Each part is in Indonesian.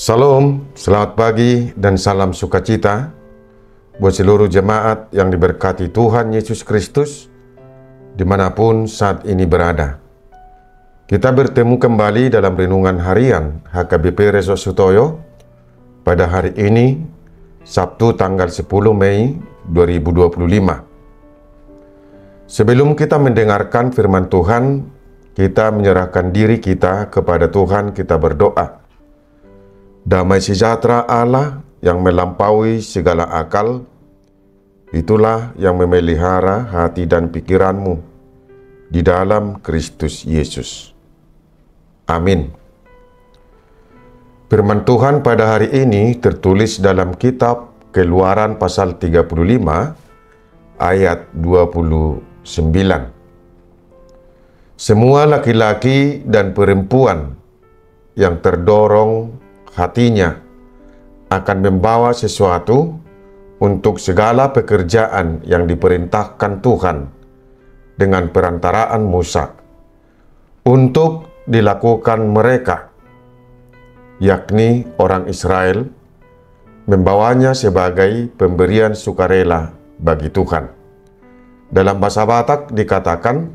Salam, selamat pagi dan salam sukacita buat seluruh jemaat yang diberkati Tuhan Yesus Kristus dimanapun saat ini berada. Kita bertemu kembali dalam renungan harian HKBP Reso Sutoyo pada hari ini, Sabtu tanggal 10 Mei 2025. Sebelum kita mendengarkan firman Tuhan, kita menyerahkan diri kita kepada Tuhan, kita berdoa. Damai sejahtera Allah yang melampaui segala akal, itulah yang memelihara hati dan pikiranmu di dalam Kristus Yesus. Amin. Firman Tuhan pada hari ini tertulis dalam kitab Keluaran pasal 35 ayat 29. Semua laki-laki dan perempuan yang terdorong hatinya akan membawa sesuatu untuk segala pekerjaan yang diperintahkan Tuhan dengan perantaraan Musa untuk dilakukan mereka, yakni orang Israel, membawanya sebagai pemberian sukarela bagi Tuhan. Dalam bahasa Batak dikatakan,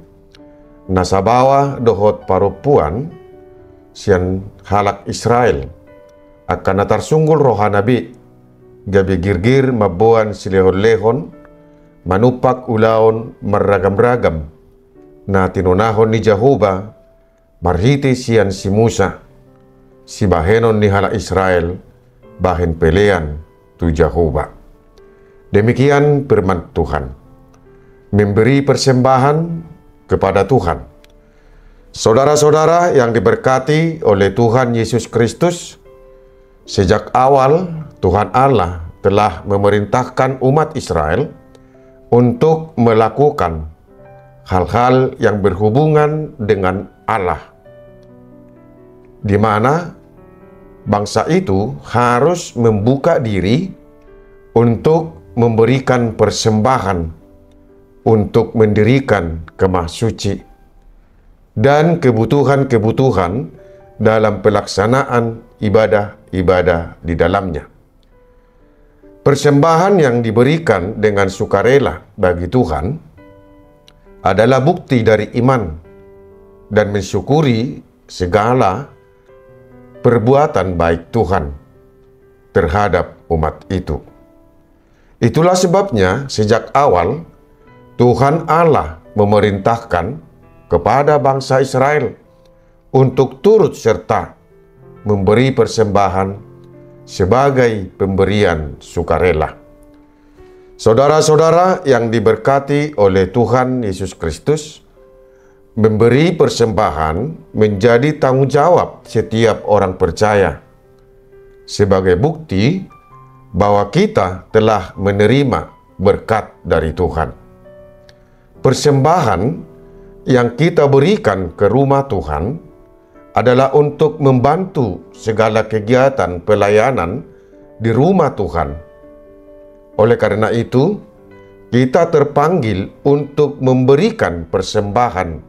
nasabawa dohot parupuan sian halak Israel akan natar sunggul rohanabi gabi girgir mabuan silehon-lehon manupak ulaon meragam-ragam na tinunahon ni Jehovah marhiti sian si Musa si bahenon ni hala Israel bahen pelean tu Jehovah. Demikian firman Tuhan. Memberi persembahan kepada Tuhan. Saudara-saudara yang diberkati oleh Tuhan Yesus Kristus, sejak awal Tuhan Allah telah memerintahkan umat Israel untuk melakukan hal-hal yang berhubungan dengan Allah, di mana bangsa itu harus membuka diri untuk memberikan persembahan, untuk mendirikan kemah suci, dan kebutuhan-kebutuhan dalam pelaksanaan ibadah-ibadah di dalamnya. Persembahan yang diberikan dengan sukarela bagi Tuhan adalah bukti dari iman dan mensyukuri segala perbuatan baik Tuhan terhadap umat itu. Itulah sebabnya sejak awal Tuhan Allah memerintahkan kepada bangsa Israel untuk turut serta memberi persembahan sebagai pemberian sukarela. Saudara-saudara yang diberkati oleh Tuhan Yesus Kristus, memberi persembahan menjadi tanggung jawab setiap orang percaya sebagai bukti bahwa kita telah menerima berkat dari Tuhan. Persembahan yang kita berikan ke rumah Tuhan adalah untuk membantu segala kegiatan pelayanan di rumah Tuhan. Oleh karena itu, kita terpanggil untuk memberikan persembahan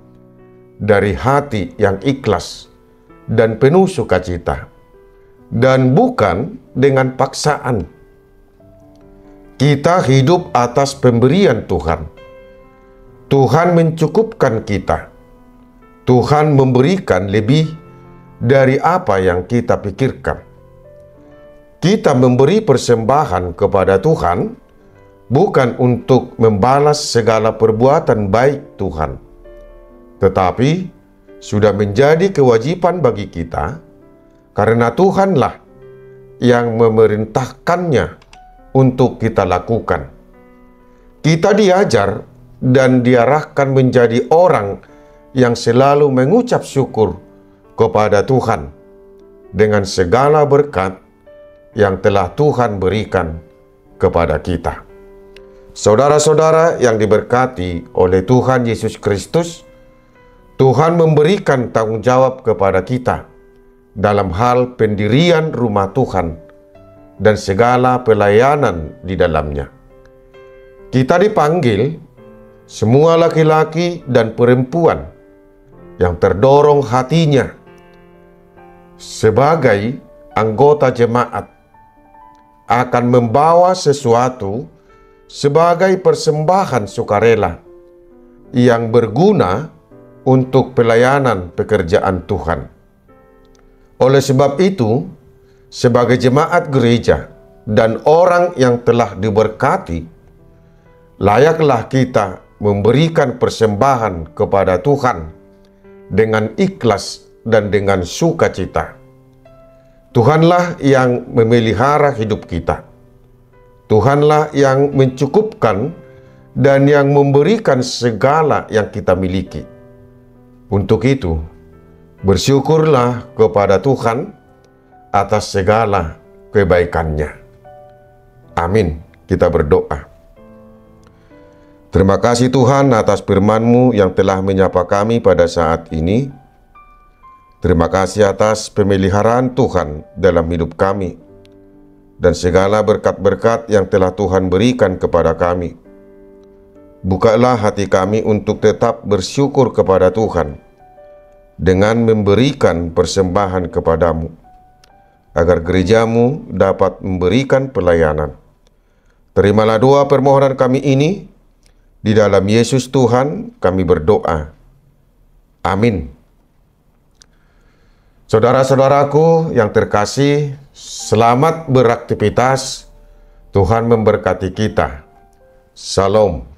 dari hati yang ikhlas dan penuh sukacita, dan bukan dengan paksaan. Kita hidup atas pemberian Tuhan. Tuhan mencukupkan kita. Tuhan memberikan lebih dari apa yang kita pikirkan. Kita memberi persembahan kepada Tuhan bukan untuk membalas segala perbuatan baik Tuhan, tetapi sudah menjadi kewajiban bagi kita karena Tuhanlah yang memerintahkannya untuk kita lakukan. Kita diajar dan diarahkan menjadi orang yang selalu mengucap syukur kepada Tuhan dengan segala berkat yang telah Tuhan berikan kepada kita. Saudara-saudara yang diberkati oleh Tuhan Yesus Kristus, Tuhan memberikan tanggung jawab kepada kita dalam hal pendirian rumah Tuhan dan segala pelayanan di dalamnya. Kita dipanggil, semua laki-laki dan perempuan yang terdorong hatinya sebagai anggota jemaat akan membawa sesuatu sebagai persembahan sukarela yang berguna untuk pelayanan pekerjaan Tuhan. Oleh sebab itu, sebagai jemaat gereja dan orang yang telah diberkati, layaklah kita memberikan persembahan kepada Tuhan dengan ikhlas dan dengan sukacita. Tuhanlah yang memelihara hidup kita. Tuhanlah yang mencukupkan dan yang memberikan segala yang kita miliki. Untuk itu, bersyukurlah kepada Tuhan atas segala kebaikannya. Amin. Kita berdoa. Terima kasih Tuhan atas firman-Mu yang telah menyapa kami pada saat ini. Terima kasih atas pemeliharaan Tuhan dalam hidup kami dan segala berkat-berkat yang telah Tuhan berikan kepada kami. Bukalah hati kami untuk tetap bersyukur kepada Tuhan dengan memberikan persembahan kepadamu, agar gerejamu dapat memberikan pelayanan. Terimalah doa permohonan kami ini, di dalam Yesus Tuhan kami berdoa. Amin. Saudara-saudaraku yang terkasih, selamat beraktivitas. Tuhan memberkati kita. Salam.